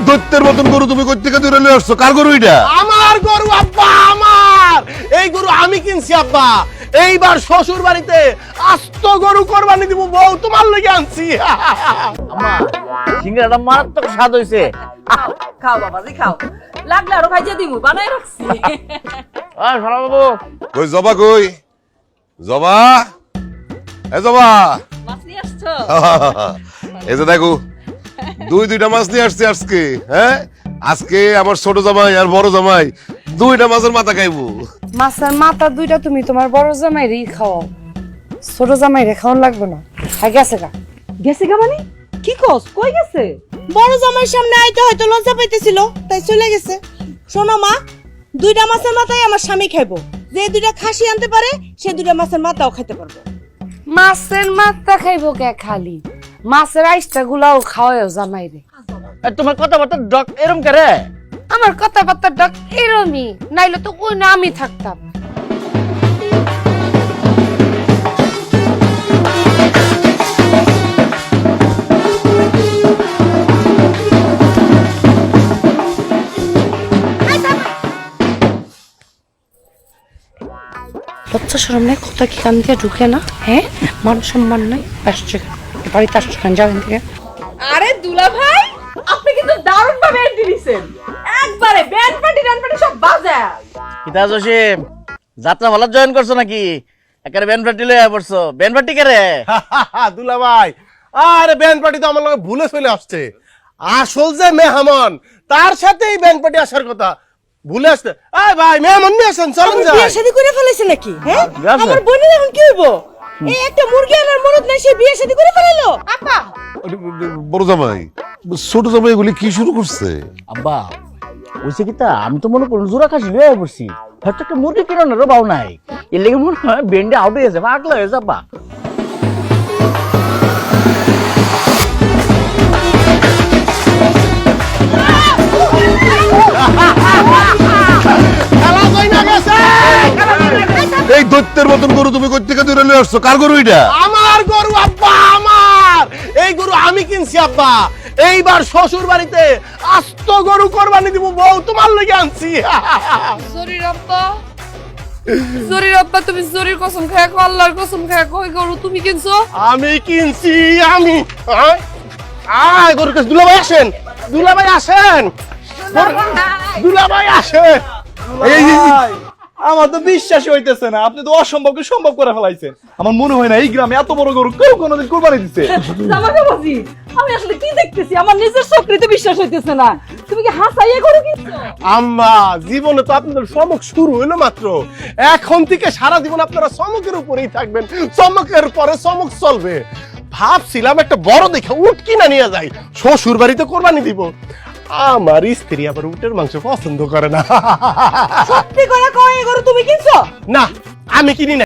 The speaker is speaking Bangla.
দৈত্যের মতন গরু তুমি কই থেকে দূরে নিয়ে আসছো? কার গরু এটা? আমার গরু আব্বা, আমার এই গরু আমি কিনছি আব্বা। এইবার শ্বশুর বাড়িতে আস্ত গরু কোরবানি দিব, বউ তোমার লাগি আনছি। আম্মা সিঙ্গারাটা মারাত্মক স্বাদ হইছে। খাও বাবাজি খাও, লাগলে আরো ভাইজা দিমু, বানাই রাখছি। ওই শোনা বাবু, কই জবা কই? জবা, এ জবা। মাছ নিয়ে আসছো? এই যে দেখো, দুইটা মাছ নিয়ে আসছে আজকে। হ্যাঁ, আজকে আমার ছোট জামাই আর বড় জামাই দুইটা মাছের মাথা খাইবো। মাছের মাথা দুইটা তুমি তোমার বড় জামাইরই খাওয়াও, ছোট জামাইরে খাওয়ান লাগবে না। হ্যাঁ গেছে গা। গেছে গা মানে কি কস? কই গেছে? বড় জামাইয়ের সামনে আইতে হয়তো লজ্জা পাইতেছিল, তাই চলে গেছে। শোনো মা, দুইটা মাছের মাথাই আমার স্বামী খাইবো। যে দুইটা খাসি আনতে পারে সে দুইটা মাছের মাথাও খাইতে পারবো। মাছের মাথা খাইবো কে খালি? মাছের আইসটা গুলাও খাওয়াও জামাইরে। তোমার কথাবার্তা ডক এরম করে? আমার কথাবার্তা ডাক এরমই, নাইলে তো ওই না আমি থাকতাম। লজ্জা শরম নেই, কথা কি কান দিয়ে ঢুকে না? হ্যাঁ, মান সম্মান নাই। আসছে বাড়িতে আসছে কেন? যাবেন থেকে। আরে দুলা ভাই, আপনি কিন্তু দারুণ ভাবে এন্ট্রি দিছেন, একবারে ব্যান্ড পার্টি সব বাজা। কিতা জসিম, যাত্রা ভালো জয়েন করছো নাকি? একেবারে ব্যান্ড পার্টি লয়ে পড়ছো। ব্যান্ড পার্টি করে? দুলা ভাই, আরে ব্যান্ড পার্টি তো আমার লগে ভুলে চলে আসছে। আসল যে মেহমান, তার সাথে এই ব্যান্ড পার্টি আসার কথা ভুলে আসছে। এই ভাই, মেহমান নিয়ে আসেন, চলেন আমার যাই। বিয়ে শাদী করে ফেলেছে নাকি? হ্যাঁ, বিয়ে আছে? আমার বোনের এখন কি হইব? এই একটা মুরগি আনার মরদ নাই, সে বিয়ে শাদী করে ফেলালো। আপা, বড় জামাই, ছোট জামাই এগুলি কি শুরু করছে? আব্বা ওইসে কিতা, আমি তো মনে করুন জোড়া খাসি লয়ে পড়ছি, হয়তো একটা মুরগি কিনানোরও বাউ নাই। এর লেগে মনে হয় বেন্ডে আউট হয়ে যাবে, আগলা হয়ে যাবা। খেলা কই না গেছে? এই দৈত্যের মতন গরু তুমি কই থেকে দূরে নিয়ে আসছো? কার গরু এটা? আমার গরু আব্বা, আমার এই গরু আমি কিনছি আব্বা। এইবার শ্বশুর বাড়িতে আস্ত গরু কোরবানি দিব, বউ তোমার লাগি আনছি। জরির আব্বা, জরির আব্বা, তুমি জরির কসম খায় কো, আল্লাহর কসম খায় কো, ওই গরু তুমি কিনছো? আমি কিনছি, আমি। আয় গরুর কাছে দুলাভাই আসেন, দুলাভাই আসেন, দুলাভাই আসেন। এই আমার তো বিশ্বাসই হইতেছে না, আপনি তো অসম্ভবকে সম্ভব করে ফেলাইছেন। আমার মনে হয় না এই গ্রামে এত বড় গরু কেউ কোনোদিন কোরবানি দিচ্ছে। জামাই বাবাজি, আমি আসলে কি দেখতেছি? আমার নিজের চোখে বিশ্বাস হইতেছে না। তুমি কি হাসাইয়া করো কিনছো? আম্মা, জীবনে তো আপনাদের চমক শুরু হইলো মাত্র। এখন থেকে সারা জীবন আপনারা চমকের উপরেই থাকবেন, চমকের পরে চমক চলবে। ভাবছিলাম একটা বড় দেখে উট কিনা নিয়ে যাই, শ্বশুর বাড়িতে কোরবানি দিব। আমার স্ত্রী আবার উটের মাংস পছন্দ করে না। সত্যি করে কয়, এই গরু তুমি কিনছো? না, আমি কিনি না।